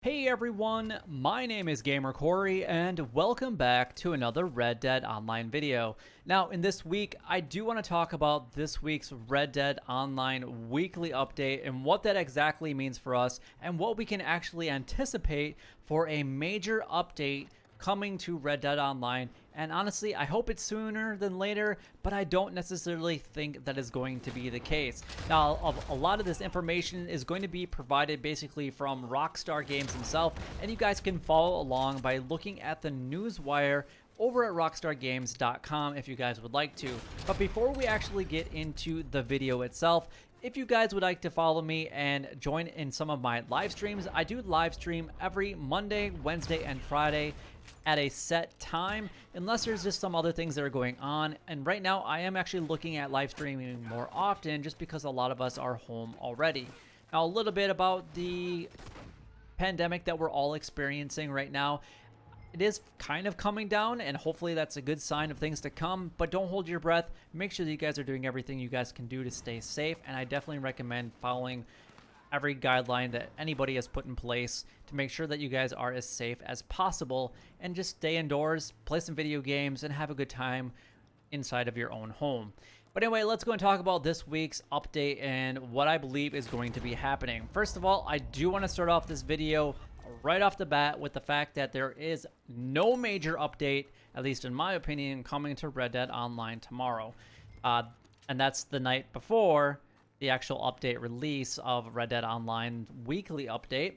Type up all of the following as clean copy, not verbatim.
Hey everyone, my name is Gamer Corey and welcome back to another Red Dead Online video. Now in this week, I do want to talk about this week's Red Dead Online weekly update and what that exactly means for us and what we can actually anticipate for a major update coming to Red Dead Online. And honestly, I hope it's sooner than later, but I don't necessarily think that is going to be the case. Now, a lot of this information is going to be provided basically from Rockstar Games himself, and you guys can follow along by looking at the newswire over at rockstargames.com if you guys would like to. But before we actually get into the video itself, if you guys would like to follow me and join in some of my live streams, I do live stream every Monday, Wednesday, and Friday at a set time, unless there's just some other things that are going on. And right now, I am actually looking at live streaming more often just because a lot of us are home already. Now, a little bit about the pandemic that we're all experiencing right now. It is kind of coming down, and hopefully that's a good sign of things to come, but don't hold your breath. Make sure that you guys are doing everything you guys can do to stay safe, and I definitely recommend following every guideline that anybody has put in place to make sure that you guys are as safe as possible and just stay indoors, play some video games, and have a good time inside of your own home. But anyway, let's go and talk about this week's update and what I believe is going to be happening. First of all, I do want to start off this video right off the bat with the fact that there is no major update, at least in my opinion, coming to Red Dead Online tomorrow. And that's the night before the actual update release of Red Dead Online weekly update.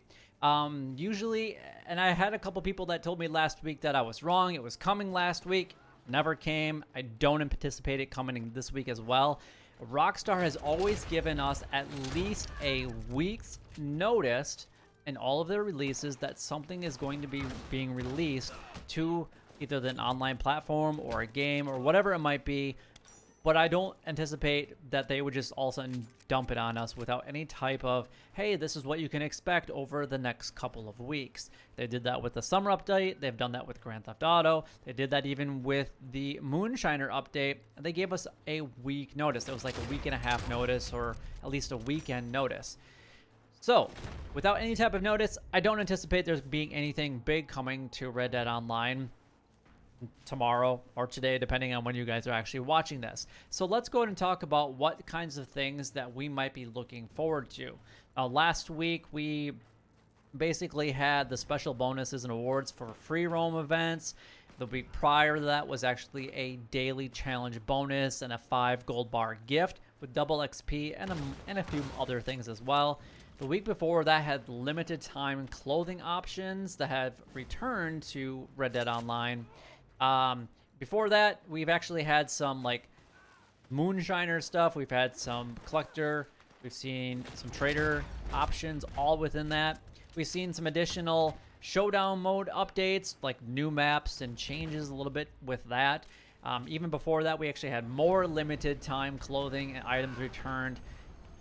Usually, and I had a couple people that told me last week that I was wrong. It was coming last week, never came. I don't anticipate it coming this week as well. Rockstar has always given us at least a week's notice in all of their releases that something is going to be being released to either an online platform or a game or whatever it might be. But I don't anticipate that they would just all of a sudden dump it on us without any type of, hey, this is what you can expect over the next couple of weeks. They did that with the summer update. They've done that with Grand Theft Auto. They did that even with the Moonshiner update. They gave us a week notice. It was like a week and a half notice, or at least a weekend notice. So, without any type of notice, I don't anticipate there's being anything big coming to Red Dead Online tomorrow or today, depending on when you guys are actually watching this. So let's go ahead and talk about what kinds of things that we might be looking forward to. Last week, we basically had the special bonuses and awards for free roam events. The week prior to that was actually a daily challenge bonus and a 5 gold bar gift with double XP and a few other things as well. The week before that had limited time clothing options that have returned to Red Dead Online. Before that, we've actually had some like Moonshiner stuff. We've had some collector. We've seen some trader options all within that. We've seen some additional showdown mode updates, like new maps and changes a little bit with that. Even before that, we actually had more limited time clothing and items returned.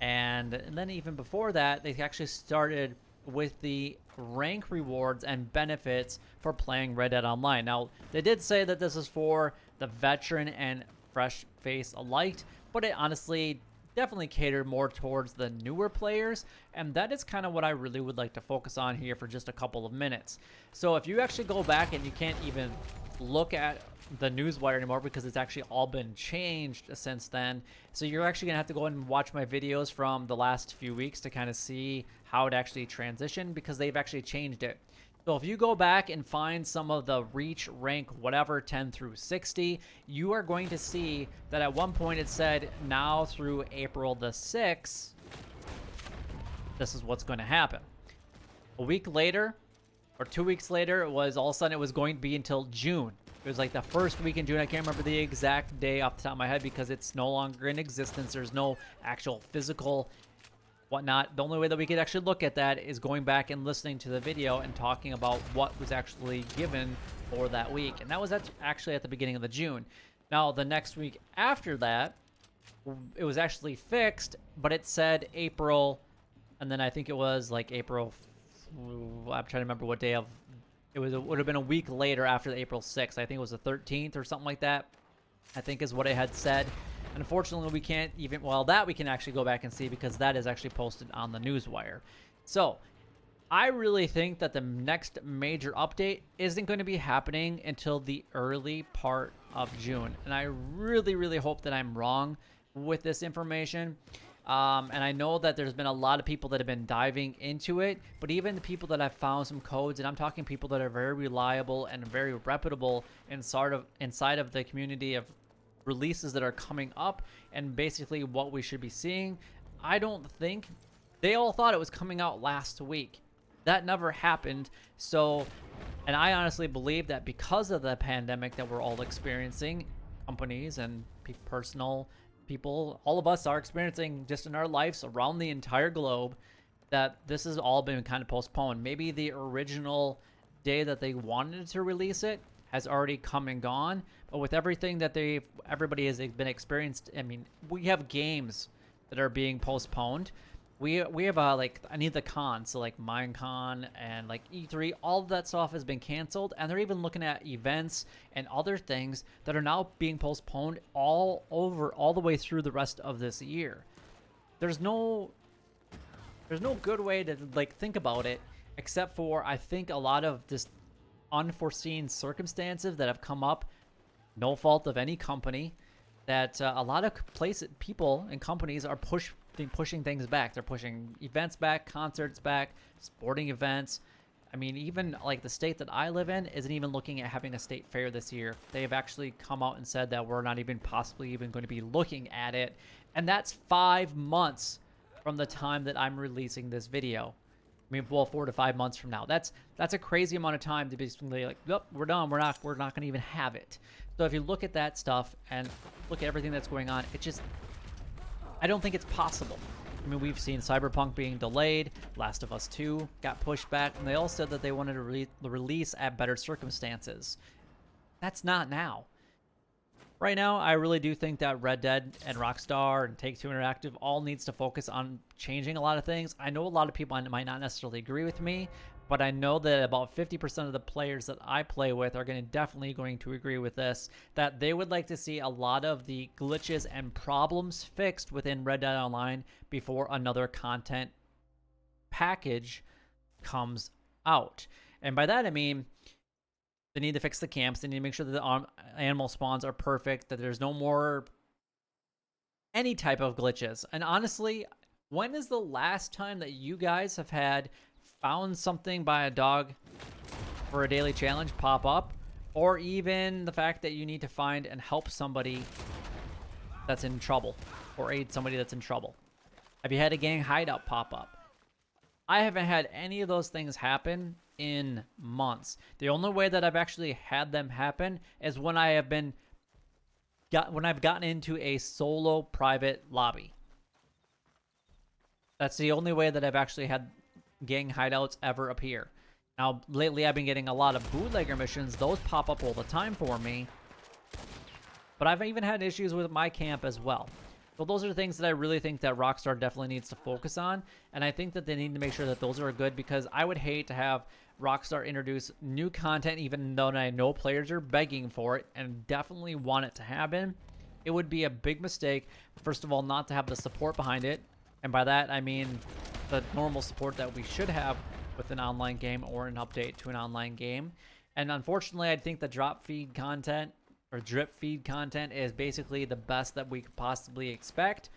And then even before that, they actually started with the rank rewards and benefits for playing Red Dead Online. Now, they did say that this is for the veteran and fresh face alike, but it honestly definitely catered more towards the newer players, and that is kind of what I really would like to focus on here for just a couple of minutes. So if you actually go back, and you can't even look at the newswire anymore because it's actually all been changed since then, so you're actually gonna have to go and watch my videos from the last few weeks to kind of see how it actually transitioned, because they've actually changed it. So if you go back and find some of the reach rank whatever 10 through 60, you are going to see that at one point it said now through April the 6th, this is what's going to happen. A week later or 2 weeks later, it was all of a sudden it was going to be until June. It was like the first week in June. I can't remember the exact day off the top of my head because it's no longer in existence. There's no actual physical whatnot. The only way that we could actually look at that is going back and listening to the video and talking about what was actually given for that week. And that was actually at the beginning of the June. Now, the next week after that, it was actually fixed, but it said April, and then I think it was like April, I'm trying to remember what day of, it would have been a week later after the April 6th. I think it was the 13th or something like that, I think is what it had said. Unfortunately, we can't even, well, that we can actually go back and see because that is actually posted on the newswire. So I really think that the next major update isn't going to be happening until the early part of June. And I really, really hope that I'm wrong with this information. And I know that there's been a lot of people that have been diving into it, but even the people that have found some codes, and I'm talking people that are very reliable and very reputable inside of the community of releases that are coming up and basically what we should be seeing. I don't think they all thought it was coming out last week. That never happened. So, and I honestly believe that because of the pandemic that we're all experiencing, companies and personal people, all of us are experiencing just in our lives around the entire globe, that this has all been kind of postponed. Maybe the original day that they wanted to release it has already come and gone, but with everything that everybody has been experienced, I mean, we have games that are being postponed. We have like any of the cons, so like Minecon and like E3, all of that stuff has been canceled, and they're even looking at events and other things that are now being postponed all the way through the rest of this year. There's no good way to like think about it, except for I think a lot of this unforeseen circumstances that have come up, no fault of any company, that a lot of people and companies are pushing things back. They're pushing events back, concerts back, sporting events. I mean, even like the state that I live in isn't even looking at having a state fair this year. They've actually come out and said that we're not even possibly even going to be looking at it. And that's 5 months from the time that I'm releasing this video. I mean, well, 4 to 5 months from now. That's a crazy amount of time to basically like, nope, we're done. We're not going to even have it. So if you look at that stuff and look at everything that's going on, I don't think it's possible. I mean, we've seen Cyberpunk being delayed. Last of Us 2 got pushed back, and they all said that they wanted to release at better circumstances. That's not now. Right now, I really do think that Red Dead and Rockstar and Take-Two Interactive all needs to focus on changing a lot of things. I know a lot of people might not necessarily agree with me, but I know that about 50% of the players that I play with are definitely going to agree with this, that they would like to see a lot of the glitches and problems fixed within Red Dead Online before another content package comes out. And by that, I mean, they need to fix the camps. They need to make sure that the animal spawns are perfect, that there's no more any type of glitches. And honestly, when is the last time that you guys have found something by a dog for a daily challenge pop up, or even the fact that you need to find and help somebody that's in trouble or aid somebody that's in trouble? Have you had a gang hideout pop up? I haven't had any of those things happen in months. The only way that I've actually had them happen is when I've gotten into a solo private lobby. That's the only way that I've actually had gang hideouts ever appear. Now, lately I've been getting a lot of bootlegger missions. Those pop up all the time for me. But I've even had issues with my camp as well. So those are the things that I really think that Rockstar definitely needs to focus on. And I think that they need to make sure that those are good, because I would hate to have Rockstar introduce new content, even though I know players are begging for it and definitely want it to happen. It would be a big mistake, first of all, not to have the support behind it. And by that, I mean the normal support that we should have with an online game or an update to an online game. And unfortunately, I think the drip feed content is basically the best that we could possibly expect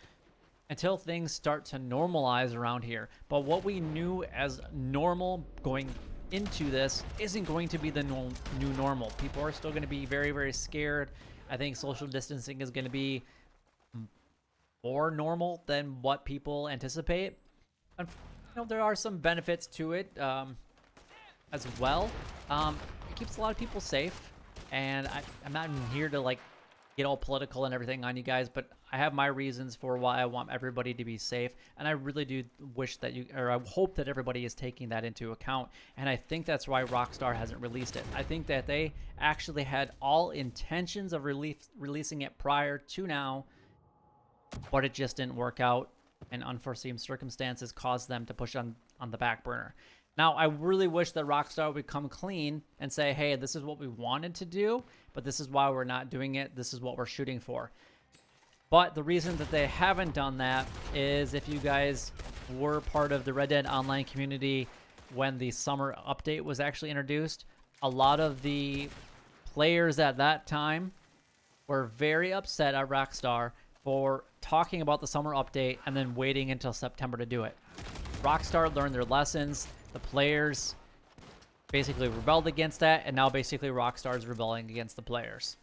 until things start to normalize around here. But what we knew as normal going into this isn't going to be the new normal. People are still going to be very, very scared. I think social distancing is going to be more normal than what people anticipate. And, there are some benefits to it as well. It keeps a lot of people safe, and I'm not here to like get all political and everything on you guys, but I have my reasons for why I want everybody to be safe, and I really do wish that I hope that everybody is taking that into account, and I think that's why Rockstar hasn't released it. I think that they actually had all intentions of releasing it prior to now, but it just didn't work out, and unforeseen circumstances caused them to push on the back burner. Now, I really wish that Rockstar would come clean and say, hey, this is what we wanted to do, but this is why we're not doing it. This is what we're shooting for. But the reason that they haven't done that is, if you guys were part of the Red Dead Online community when the summer update was actually introduced, a lot of the players at that time were very upset at Rockstar for talking about the summer update and then waiting until September to do it. Rockstar learned their lessons. The players basically rebelled against that, and now basically Rockstar is rebelling against the players.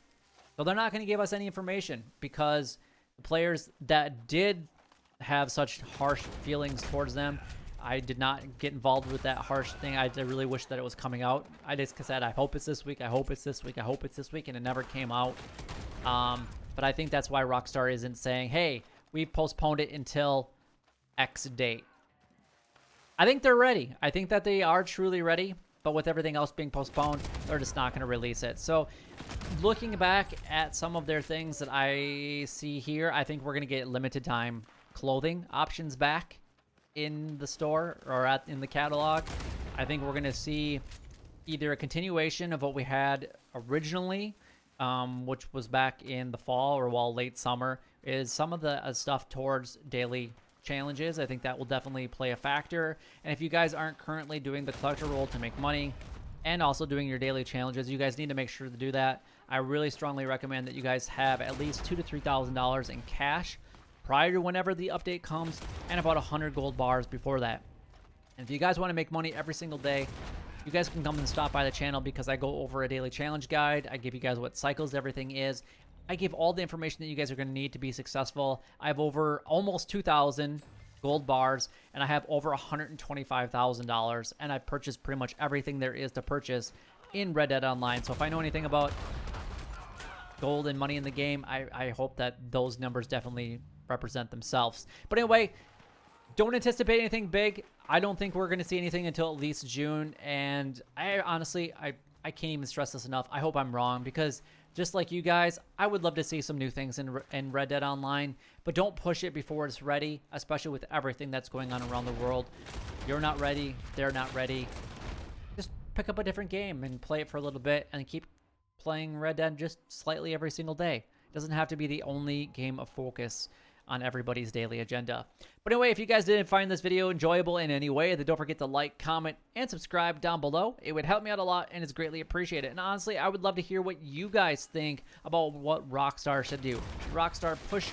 So they're not going to give us any information because the players that did have such harsh feelings towards them, I did not get involved with that harsh thing. I really wish that it was coming out. I just said, I hope it's this week. I hope it's this week. I hope it's this week. And it never came out. But I think that's why Rockstar isn't saying, hey, we've postponed it until X date. I think they're ready. I think that they are truly ready. But with everything else being postponed, they're just not going to release it. So looking back at some of their things that I see here, I think we're going to get limited time clothing options back in the store or in the catalog. I think we're going to see either a continuation of what we had originally, which was back in the fall or late summer, is some of the stuff towards daily challenges. I think that will definitely play a factor. And if you guys aren't currently doing the collector role to make money and also doing your daily challenges, you guys need to make sure to do that. I really strongly recommend that you guys have at least $2,000 to $3,000 in cash prior to whenever the update comes, and about 100 gold bars before that. And if you guys want to make money every single day, you guys can come and stop by the channel because I go over a daily challenge guide. I give you guys what cycles everything is. I give all the information that you guys are going to need to be successful. I have over almost 2,000 gold bars, and I have over $125,000, and I purchased pretty much everything there is to purchase in Red Dead Online. So if I know anything about gold and money in the game, I hope that those numbers definitely represent themselves. But anyway, don't anticipate anything big. I don't think we're going to see anything until at least June, and I honestly, I can't even stress this enough. I hope I'm wrong, because just like you guys, I would love to see some new things in Red Dead Online, but don't push it before it's ready, especially with everything that's going on around the world. You're not ready. They're not ready. Just pick up a different game and play it for a little bit and keep playing Red Dead just slightly every single day. It doesn't have to be the only game of focus on everybody's daily agenda. But anyway, if you guys didn't find this video enjoyable in any way, then don't forget to like, comment, and subscribe down below. It would help me out a lot, and it's greatly appreciated. And honestly, I would love to hear what you guys think about what Rockstar should do. Should Rockstar push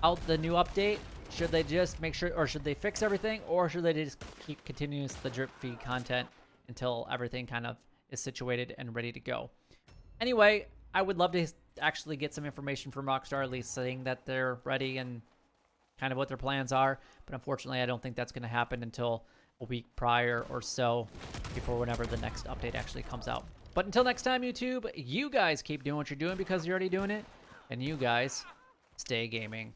out the new update? Should they just make sure, or should they fix everything? Or should they just keep continuous the drip feed content until everything kind of is situated and ready to go? Anyway, I would love to actually get some information from Rockstar, at least saying that they're ready and kind of what their plans are. But unfortunately, I don't think that's going to happen until a week prior or so, before whenever the next update actually comes out. But until next time, YouTube, you guys keep doing what you're doing because you're already doing it. And you guys stay gaming.